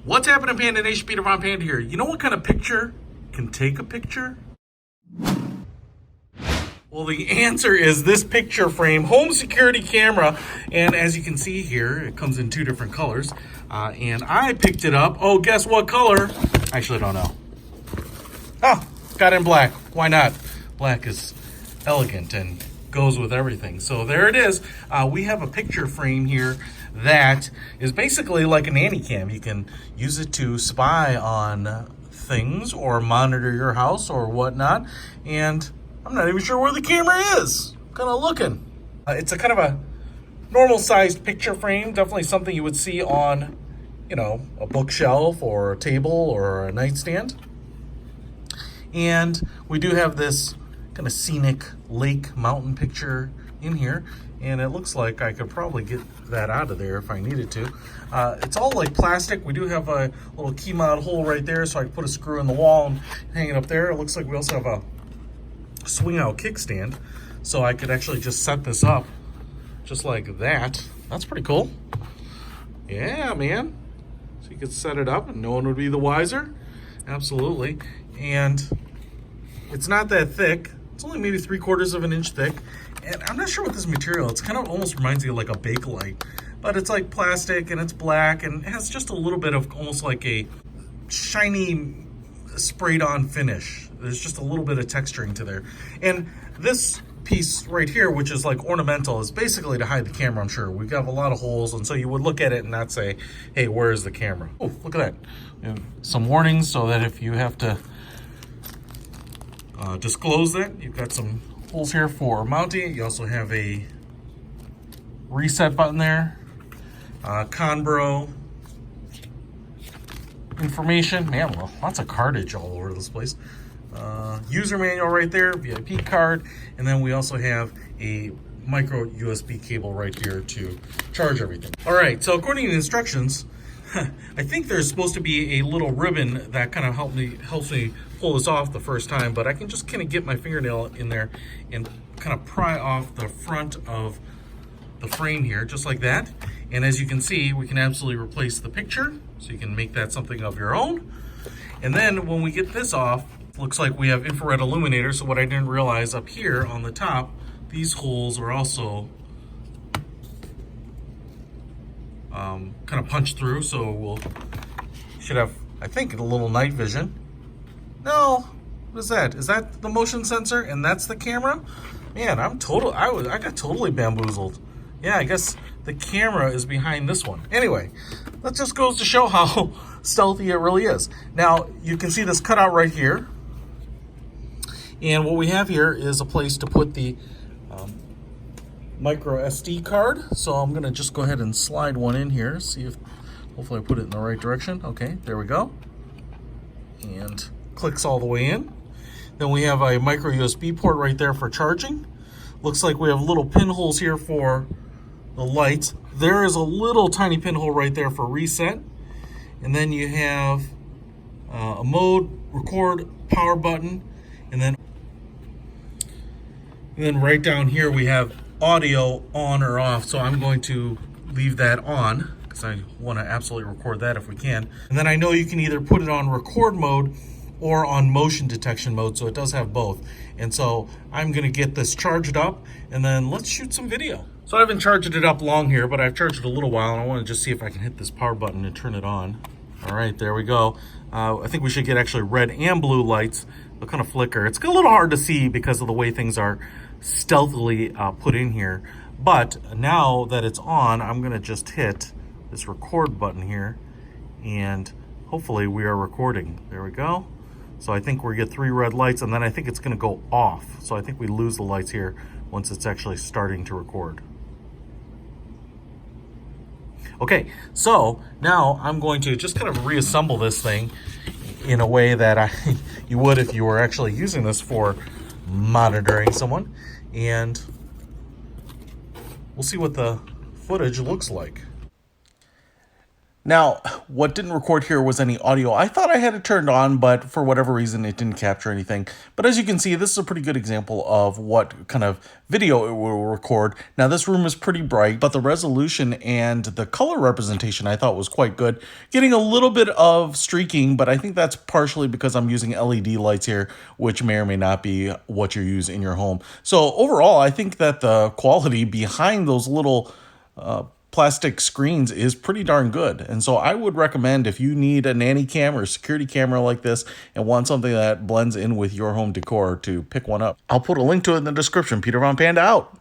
What's happening, Panda Nation? Peter Von Panda here. You know what kind of picture can take a picture? Well, the answer is this picture frame home security camera. And as you can see here, it comes in two different colors. And I picked it up. Oh, guess what color? Actually, I don't know. Oh, got it in black. Why not? Black is elegant and goes with everything. So there it is. We have a picture frame here that is basically like a nanny cam. You can use it to spy on things or monitor your house or whatnot. And I'm not even sure where the camera is. I'm kind of looking. It's a kind of a normal sized picture frame. Definitely something you would see on, you know, a bookshelf or a table or a nightstand. And we do have this kind of scenic lake mountain picture in here, and it looks like I could probably get that out of there if I needed to. It's all like plastic. We do have a little key mod hole right there, so I can put a screw in the wall and hang it up there. It looks like we also have a swing out kickstand, so I could actually just set this up just like that. That's pretty cool. Yeah, man. So you could set it up and no one would be the wiser. Absolutely. And it's not that thick. It's only maybe 3/4 of an inch thick. And I'm not sure what this material, it's kind of almost reminds you of like a Bakelite, but it's like plastic and it's black and it has just a little bit of almost like a shiny sprayed on finish. There's just a little bit of texturing to there. And this piece right here, which is like ornamental, is basically to hide the camera, I'm sure. We've got a lot of holes, and so you would look at it and not say, hey, where is the camera? Oh, look at that. We have some warnings so that if you have to disclose that, you've got some holes here for mounting. You also have a reset button there. Conbro information. Man, well, lots of cartage all over this place. User manual right there, VIP card, and then we also have a micro USB cable right here to charge everything. All right, so according to the instructions, I think there's supposed to be a little ribbon that kind of helps me pull this off the first time, but I can just kind of get my fingernail in there and kind of pry off the front of the frame here, just like that. And as you can see, we can absolutely replace the picture, so you can make that something of your own. And then when we get this off, looks like we have infrared illuminator. So what I didn't realize up here on the top, these holes are also kind of punched through. So we'll should have, I think, a little night vision. No, what is that? Is that the motion sensor? And that's the camera? Man, I got totally bamboozled. Yeah, I guess the camera is behind this one. Anyway, that just goes to show how stealthy it really is. Now, you can see this cutout right here. And what we have here is a place to put the micro SD card. So I'm gonna just go ahead and slide one in here, see if, hopefully I put it in the right direction. Okay, there we go. And clicks all the way in. Then we have a micro USB port right there for charging. Looks like we have little pinholes here for the lights. There is a little tiny pinhole right there for reset. And then you have a mode, record, power button, and then right down here we have audio on or off. So I'm going to leave that on because I want to absolutely record that if we can. And then I know you can either put it on record mode or on motion detection mode, so it does have both. And so I'm gonna get this charged up and then let's shoot some video. So I haven't charged it up long here, but I've charged it a little while and I wanna just see if I can hit this power button and turn it on. All right, there we go. I think we should get actually red and blue lights. They'll kind of flicker. It's a little hard to see because of the way things are stealthily put in here. But now that it's on, I'm gonna just hit this record button here and hopefully we are recording. There we go. So I think we get 3 red lights and then I think it's gonna go off. So I think we lose the lights here once it's actually starting to record. Okay, so now I'm going to just kind of reassemble this thing in a way that you would if you were actually using this for monitoring someone. And we'll see what the footage looks like. Now, what didn't record here was any audio. I thought I had it turned on, but for whatever reason, it didn't capture anything. But as you can see, this is a pretty good example of what kind of video it will record. Now, this room is pretty bright, but the resolution and the color representation I thought was quite good. Getting a little bit of streaking, but I think that's partially because I'm using LED lights here, which may or may not be what you use in your home. So overall, I think that the quality behind those little plastic screens is pretty darn good. And so I would recommend, if you need a nanny cam or a security camera like this and want something that blends in with your home decor, to pick one up. I'll put a link to it in the description. Peter Von Panda out.